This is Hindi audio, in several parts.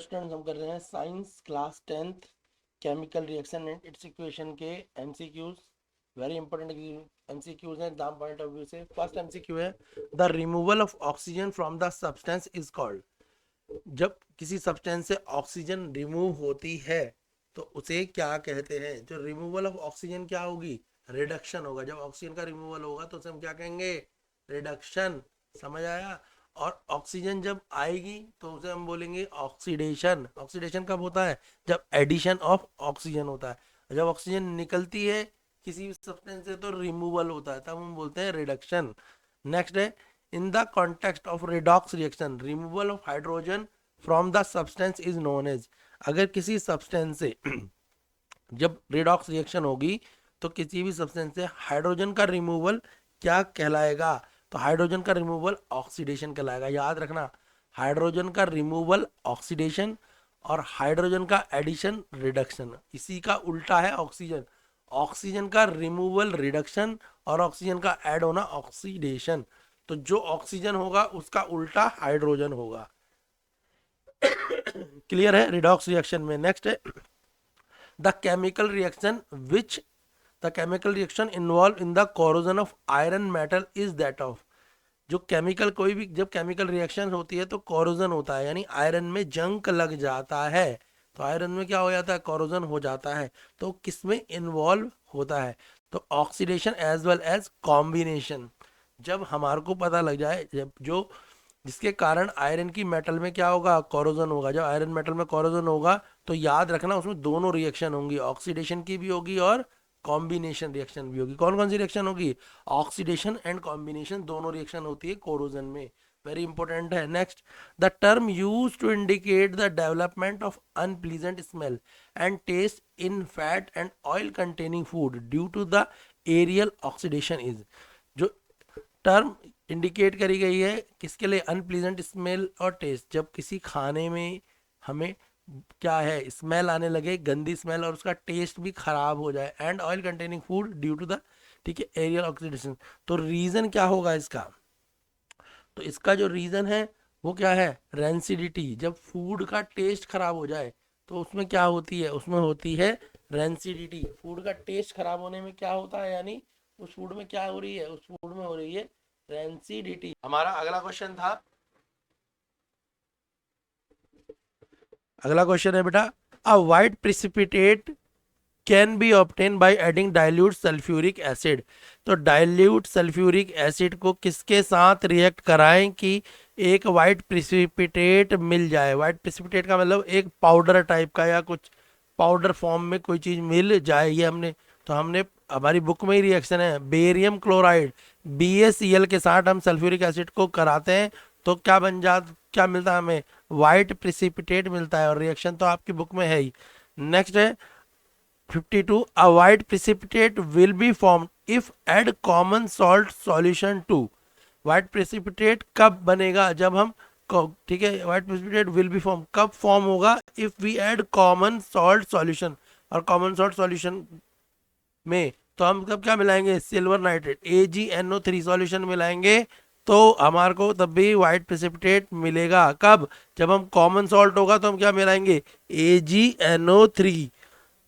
स्टूडेंट्स हम कर रहे हैं science class 10th chemical reaction and it's equation के एमसीक्यूज। वेरी इंपॉर्टेंट एमसीक्यूज हैं एग्जाम पॉइंट ऑफ व्यू से। फर्स्ट एमसीक्यू है, the removal of oxygen from the substance is called. जब किसी सब्सटेंस से ऑक्सीजन रिमूव होती है तो उसे क्या कहते हैं? जो रिमूवल ऑफ ऑक्सीजन क्या होगी? रिडक्शन होगा। जब ऑक्सीजन का रिमूवल होगा तो उसे हम क्या कहेंगे? रिडक्शन। समझ आया? और ऑक्सीजन जब आएगी तो उसे हम बोलेंगे ऑक्सीडेशन। ऑक्सीडेशन कब होता है? जब एडिशन ऑफ ऑक्सीजन होता है। जब ऑक्सीजन निकलती है किसी भी सब्सटेंस से तो रिमूवल होता है, तब हम बोलते हैं रिडक्शन। नेक्स्ट है, in the context of redox reaction removal of hydrogen from the substance is known as। अगर किसी सब्सटेंस से जब रिडॉक्स रिएक्शन होगी तो किसी भी सब्सटेंस से हाइड्रोजन का रिमूवल क्या कहलाएगा? तो हाइड्रोजन का रिमूवल ऑक्सीडेशन कहलाएगा। याद रखना, हाइड्रोजन का रिमूवल ऑक्सीडेशन और हाइड्रोजन का एडिशन रिडक्शन। इसी का उल्टा है ऑक्सीजन। ऑक्सीजन का रिमूवल रिडक्शन और ऑक्सीजन का ऐड होना ऑक्सीडेशन। तो जो ऑक्सीजन होगा उसका उल्टा हाइड्रोजन होगा। क्लियर है रिडॉक्स रिएक्शन में? नेक्स्ट है, the chemical reaction which the chemical reaction involve in the corrosion of iron metal is that of. जो केमिकल, कोई भी जब केमिकल रिएक्शन होती है तो कोरोजन होता है, यानी आयरन में जंक लग जाता है। तो आयरन में क्या हो जाता है? कोरोजन हो जाता है। तो किसमें इन्वॉल्व होता है? तो oxidation as well as combination. जब हमारे को पता लग जाए, जब जो जिसके कारण आयरन की मेटल में क्या होगा? कोरोजन होगा। जब आयरन मेटल में कोरोजन होगा तो याद रखना उसमें दोनों रिएक्शन होंगी, ऑक्सीडेशन की भी होगी और कॉम्बिनेशन रिएक्शन भी होगी। कौन कौन सी रिएक्शन होगी? ऑक्सीडेशन एंड कॉम्बिनेशन दोनों रिएक्शन होती है कोरोजन में। वेरी इंपॉर्टेंट है। Next, the term use to indicate the development of unpleasant smell and taste in fat and oil containing food due to the aerial oxidation is. जो टर्म इंडिकेट करी गई है किसके लिए? अनप्लीजेंट स्मेल और टेस्ट। जब किसी खाने में हमें क्या है, स्मेल आने लगे, गंदी स्मेल, और उसका टेस्ट भी खराब हो जाए। And oil containing food due to the, ठीक है, एरियल ऑक्सीडेशन। तो रीजन क्या होगा इसका? तो इसका जो रीजन है वो क्या है? रेंसिडिटी। जब फूड का टेस्ट खराब हो जाए तो उसमें क्या होती है? उसमें होती है रेंसिडिटी। फूड का टेस्ट खराब होने में क्या होता है? यानी उस फूड में क्या हो रही है? उस फूड में हो रही है रेंसिडिटी। हमारा अगला क्वेश्चन था, अगला क्वेश्चन है बेटा, अ white precipitate can be obtain by adding dilute sulphuric acid. तो डाइल्यूट सल्फ्यूरिक एसिड को किसके साथ रिएक्ट कराएं कि एक वाइट प्रिसिपिटेट मिल जाए? वाइट प्रिसिपिटेट का मतलब एक पाउडर टाइप का या कुछ पाउडर फॉर्म में कोई चीज मिल जाए। ये हमने हमारी बुक में ही रिएक्शन है, बेरियम क्लोराइड BaCl के साथ हम सल्फ्यूरिक एसिड को कराते हैं तो क्या मिलता है हमें? वाइट प्रिसिपिटेट मिलता है। और रिएक्शन तो आपकी बुक में है ही। नेक्स्ट है 52, a white precipitate will be formed if add common salt solution to। white precipitate कब बनेगा? जब हम, ठीक है, white precipitate will be formed कब फॉर्म होगा? if we add common salt solution। और common salt solution में तो हम कब क्या मिलाएंगे? सिल्वर नाइट्रेट AgNO3 सॉल्यूशन मिलाएंगे तो हमारे को तब भी व्हाइट प्रेसिपिटेट मिलेगा। कब? जब हम कॉमन सॉल्ट होगा तो हम क्या मिलाएंगे? AgNO3।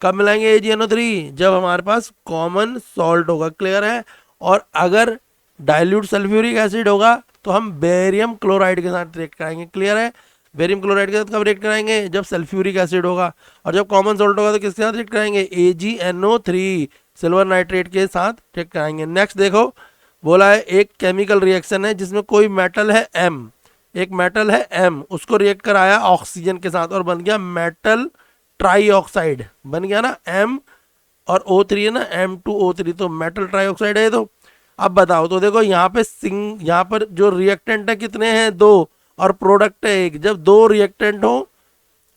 कब मिलाएंगे AgNO3? जब हमारे पास कॉमन सॉल्ट होगा। क्लियर है? और अगर डाइल्यूट सल्फ्यूरिक एसिड होगा तो हम बेरियम क्लोराइड के साथ रिएक्ट कराएंगे। क्लियर है? बेरियम क्लोराइड के साथ कब रिएक्ट कराएंगे? जब सल्फ्यूरिक एसिड होगा। और जब कॉमन सॉल्ट होगा तो किसके साथ रिएक्ट कराएंगे? AgNO3 सिल्वर नाइट्रेट के साथ रिएक्ट कराएंगे। नेक्स्ट देखो, बोला है एक केमिकल रिएक्शन है जिसमें कोई मेटल है M, एक मेटल है M, उसको रिएक्ट कराया ऑक्सीजन के साथ और बन गया मेटल ट्राई ऑक्साइड। बन गया ना M, और O3 है ना, M2O3, तो मेटल ट्राई ऑक्साइड है। तो अब बताओ, तो देखो यहाँ पर जो रिएक्टेंट है कितने हैं? 2, और प्रोडक्ट है 1। जब 2 रिएक्टेंट हो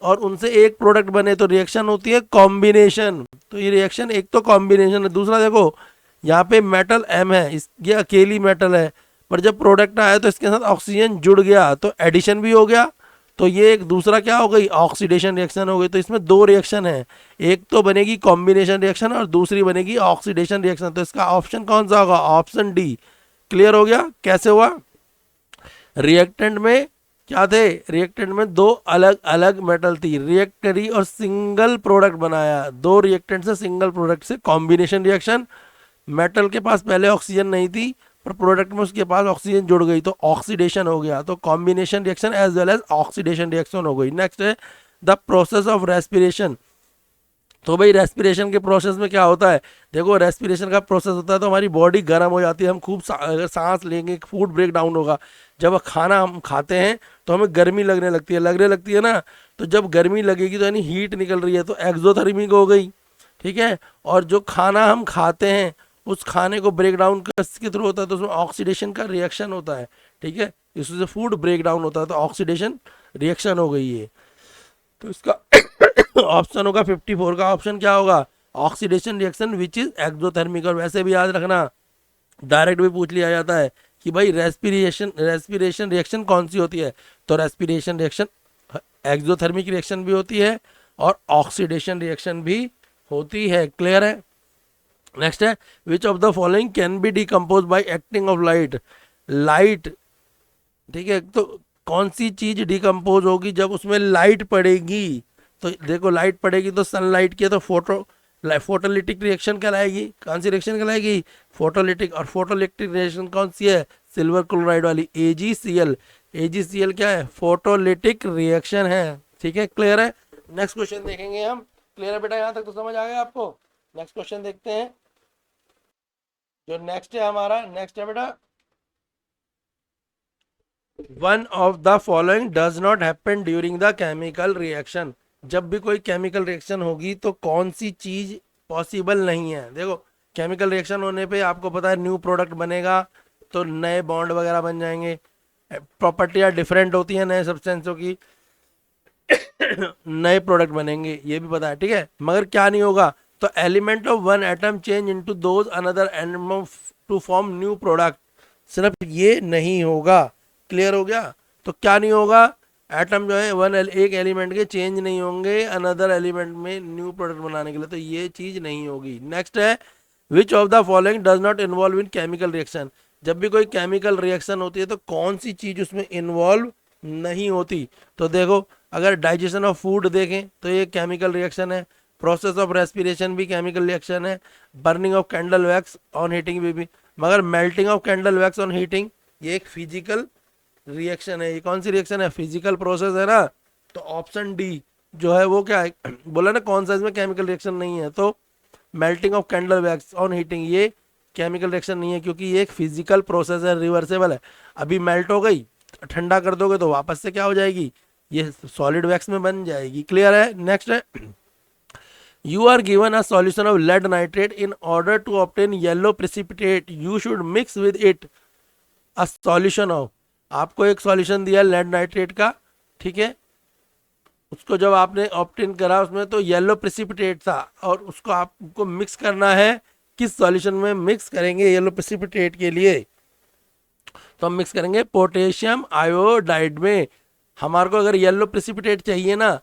और उनसे एक प्रोडक्ट बने तो रिएक्शन होती है कॉम्बिनेशन। तो ये रिएक्शन एक तो कॉम्बिनेशन है। दूसरा देखो, यहाँ पे मेटल M है, ये अकेली मेटल है, पर जब प्रोडक्ट आया तो इसके साथ ऑक्सीजन जुड़ गया तो एडिशन भी हो गया। तो ये एक दूसरा क्या हो गई? ऑक्सीडेशन रिएक्शन हो गई। तो इसमें 2 रिएक्शन है, एक तो बनेगी कॉम्बिनेशन रिएक्शन और दूसरी बनेगी ऑक्सीडेशन रिएक्शन। तो इसका ऑप्शन कौन सा होगा? Option D. क्लियर हो गया कैसे हुआ? रिएक्टेंट में क्या थे, रिएक्टेंट में दो अलग अलग मेटल थी, रिएक्ट करी और सिंगल प्रोडक्ट बनाया, दो रिएक्टेंट से सिंगल प्रोडक्ट से कॉम्बिनेशन रिएक्शन। मेटल के पास पहले ऑक्सीजन नहीं थी पर प्रोडक्ट में उसके पास ऑक्सीजन जुड़ गई तो ऑक्सीडेशन हो गया, तो combination reaction as well as oxidation reaction हो गई। नेक्स्ट है द प्रोसेस ऑफ रेस्पिरेशन। तो भाई रेस्पिरेशन के प्रोसेस में क्या होता है, देखो रेस्पिरेशन का प्रोसेस होता है तो हमारी बॉडी गर्म हो जाती है, हम खूब अगर सांस लेंगे फूड ब्रेक डाउन होगा, जब खाना हम खाते हैं तो हमें गर्मी लगने लगती है ना, तो जब गर्मी लगेगी तो यानी हीट निकल रही है तो एक्सोथर्मिक हो गई, ठीक है। और जो खाना हम खाते हैं उस खाने को ब्रेक डाउन किसके थ्रू होता है, तो उसमें ऑक्सीडेशन का रिएक्शन होता है, ठीक है, इससे फूड ब्रेक डाउन होता है तो ऑक्सीडेशन रिएक्शन हो गई है। तो इसका ऑप्शन होगा 54 का ऑप्शन क्या होगा, oxidation reaction which is exothermic. और वैसे भी याद रखना डायरेक्ट भी पूछ लिया जाता है कि भाई रेस्पिरेशन रिएक्शन कौन सी होती है, तो रेस्पिरेशन रिएक्शन एक्सोथर्मिक रिएक्शन भी होती है और ऑक्सीडेशन रिएक्शन भी होती है। क्लियर है। नेक्स्ट है which of the following can be decompose by acting of light. Light, ठीक है, तो कौन सी चीज डिकम्पोज होगी जब उसमें लाइट पड़ेगी, तो देखो लाइट पड़ेगी तो सनलाइट की है तो फोटोलिटिक रिएक्शन कहलाएगी। कौन सी रिएक्शन कहलाएगी, फोटोलिटिक। और फोटोलिटिक रिएक्शन कौन सी है, सिल्वर क्लोराइड वाली AgCl। AgCl क्या है, फोटोलिटिक रिएक्शन है, ठीक है। क्लियर है। नेक्स्ट क्वेश्चन देखेंगे हम। क्लियर है बेटा, यहाँ तक तो समझ आ गया आपको। नेक्स्ट क्वेश्चन देखते हैं। जो नेक्स्ट है हमारा, नेक्स्ट है बेटा, one of the following does not happen during the chemical reaction. जब भी कोई केमिकल रिएक्शन होगी तो कौन सी चीज पॉसिबल नहीं है। देखो केमिकल रिएक्शन होने पे आपको पता है न्यू प्रोडक्ट बनेगा तो नए बॉन्ड वगैरह बन जाएंगे, प्रॉपर्टियां डिफरेंट होती हैं नए सब्सटेंसों की, नए प्रोडक्ट बनेंगे ये भी पता है, ठीक है। मगर क्या नहीं होगा, तो element of one atom change into those another atom to form new product, सिर्फ ये नहीं होगा। क्लियर हो गया। तो क्या नहीं होगा, एटम जो है एक एलिमेंट के चेंज नहीं होंगे अनदर एलिमेंट में न्यू प्रोडक्ट बनाने के लिए, तो ये चीज नहीं होगी। नेक्स्ट है which of the following does not involve in chemical reaction. जब भी कोई केमिकल रिएक्शन होती है तो कौन सी चीज उसमें इन्वॉल्व नहीं होती, तो देखो अगर डाइजेशन ऑफ फूड देखें तो ये केमिकल रिएक्शन है, प्रोसेस ऑफ रेस्पिरेशन भी केमिकल रिएक्शन है, burning of candle wax on heating भी। मगर melting of candle wax on heating ये एक फिजिकल रिएक्शन है। ये कौन सी रिएक्शन है, फिजिकल प्रोसेस है ना, तो ऑप्शन डी जो है वो क्या है, बोला ना कौन सा इसमें केमिकल रिएक्शन नहीं है, तो melting of candle wax on heating ये केमिकल रिएक्शन नहीं है क्योंकि ये एक फिजिकल प्रोसेस है, रिवर्सेबल है। अभी मेल्ट हो गई, ठंडा कर दोगे तो वापस से क्या हो जाएगी, ये सॉलिड वैक्स में बन जाएगी। क्लियर है। नेक्स्ट है you are given a solution of lead nitrate in order to obtain yellow precipitate you should mix with it a solution of। आपको एक सॉल्यूशन दिया लेड नाइट्रेट का, ठीक है, उसको जब आपने ऑप्टेन करा उसमें तो येलो प्रेसिपिटेट था और उसको आपको मिक्स करना है, किस सॉल्यूशन में मिक्स करेंगे येलो प्रेसिपिटेट के लिए, तो हम मिक्स करेंगे पोटेशियम आयोडाइड में। हमारे को अगर येलो प्रेसिपिटेट चाहिए ना,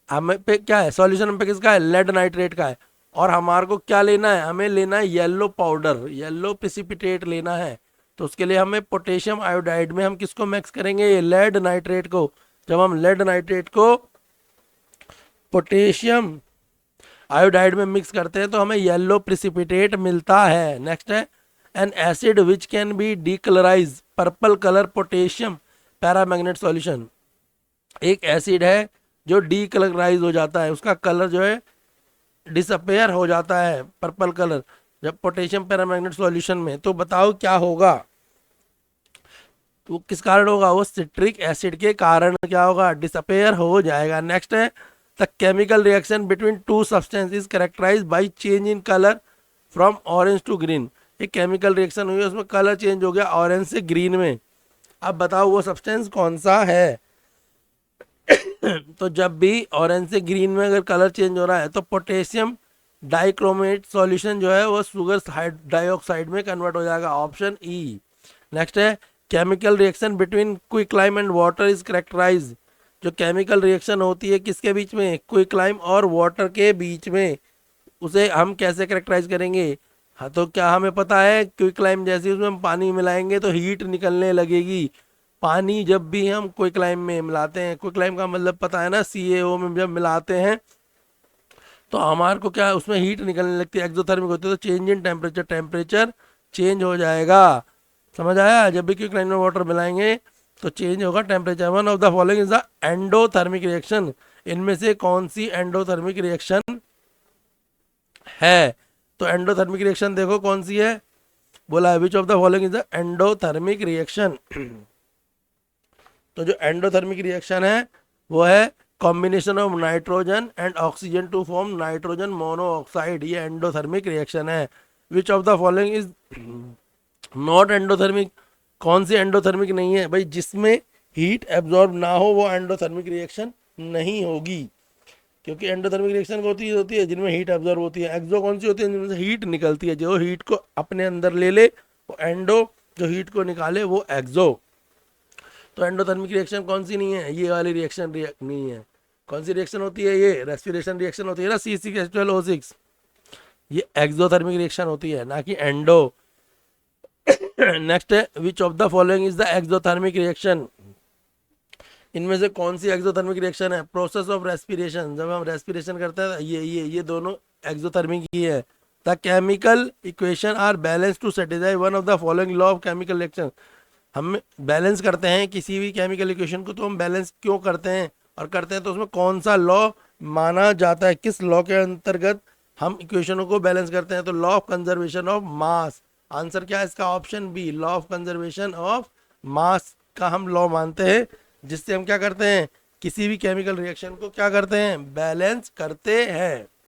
हमें पे क्या है सॉल्यूशन पे किसका है, लेड नाइट्रेट का है, और हमारे को क्या लेना है, हमें लेना है येलो पाउडर, येलो प्रेसिपिटेट लेना है। तो उसके लिए हमें पोटेशियम आयोडाइड में हम किसको मिक्स करेंगे, लेड नाइट्रेट को। जब हम लेड नाइट्रेट को पोटेशियम आयोडाइड में मिक्स करते हैं तो हमें येलो प्रेसिपिटेट मिलता है। नेक्स्ट है N acid which can be decolourise purple colour potassium paramagnet solution. एक एसिड है जो डीकलराइज हो जाता है, उसका कलर जो है डिसअपेयर हो जाता है पर्पल कलर जब पोटेशियम पैरामैग्नेट सॉल्यूशन में, तो बताओ क्या होगा, तो किस कारण होगा, वो सिट्रिक एसिड के कारण क्या होगा, डिसअपेयर हो जाएगा। नेक्स्ट है the chemical reaction between two substance is characterize by change in colour from orange to green. एक केमिकल रिएक्शन हुई उसमें कलर चेंज हो गया ऑरेंज से ग्रीन में, अब बताओ वो सब्सटेंस कौन सा है। तो जब भी ऑरेंज से ग्रीन में अगर कलर चेंज हो रहा है तो पोटेशियम डाइक्रोमेट सॉल्यूशन जो है वो शुगर डाइऑक्साइड में कन्वर्ट हो जाएगा, ऑप्शन ई। नेक्स्ट है chemical reaction between quicklime and water is characterize. जो केमिकल रिएक्शन होती है किसके बीच में, क्विकलाइम और वाटर के बीच में, उसे हम कैसे कैरेक्टराइज करेंगे। हाँ तो क्या हमें पता है क्विकलाइम जैसे उसमें हम पानी मिलाएंगे तो हीट निकलने लगेगी, पानी जब भी हम क्विकलाइम में मिलाते हैं, क्विकलाइम का मतलब पता है ना, CaO में जब मिलाते हैं तो हमारे को क्या उसमें हीट निकलने लगती है, एक्सोथर्मिक होती है, तो change in temperature, temperature change हो जाएगा। समझ आया? जब भी क्विकलाइम में वाटर मिलाएंगे तो चेंज होगा temperature. One of the following is the endothermic reaction, इनमें से कौन सी एंडोथर्मिक रिएक्शन है? तो एंडोथर्मिक रिएक्शन देखो कौन सी है, बोला है which of the following is the endothermic reaction. तो जो एंडोथर्मिक रिएक्शन है वो है combination of nitrogen and oxygen to form nitrogen monoxide, ये एंडोथर्मिक रिएक्शन है। Which of the following is not endothermic, कौन सी एंडोथर्मिक नहीं है भाई? जिसमें हीट एब्जॉर्ब ना हो वो एंडोथर्मिक रिएक्शन नहीं होगी, क्योंकि एंडोथर्मिक रिएक्शन होती है जिनमें हीट एब्जॉर्ब होती है। एक्सो कौन सी होती है? जिनमें से हीट निकलती है, जो हीट को अपने अंदर ले ले वो एंडो, जो हीट को निकाले वो एक्सो। तो एंडोथर्मिक रिएक्शन कौन सी नहीं है? ये वाली रिएक्शन नहीं है। कौन सी रिएक्शन होती है? ये रेस्पिरेशन रिएक्शन होती है ना, C6H12O6, ये एक्सोथर्मिक रिएक्शन होती है, ना कि एंडो। नेक्स्ट है which of the following is the exothermic reaction, इनमें से कौन सी एक्सोथर्मिक रिएक्शन है? प्रोसेस ऑफ रेस्पिरेशन, जब हम रेस्पिरेशन करते हैं ये दोनों एक्सोथर्मिक ही है। The chemical equation are balance to satisfy one of the following law of chemical reaction, हम बैलेंस करते हैं किसी भी केमिकल इक्वेशन को, तो हम बैलेंस क्यों करते हैं और करते हैं तो उसमें कौन सा लॉ माना जाता है, किस लॉ के अंतर्गत हम इक्वेशनों को बैलेंस करते हैं? तो law of conservation of mass. Answer क्या है इसका? Option B, law of conservation of mass का हम लॉ मानते हैं, जिससे हम क्या करते हैं, किसी भी केमिकल रिएक्शन को क्या करते हैं, बैलेंस करते हैं।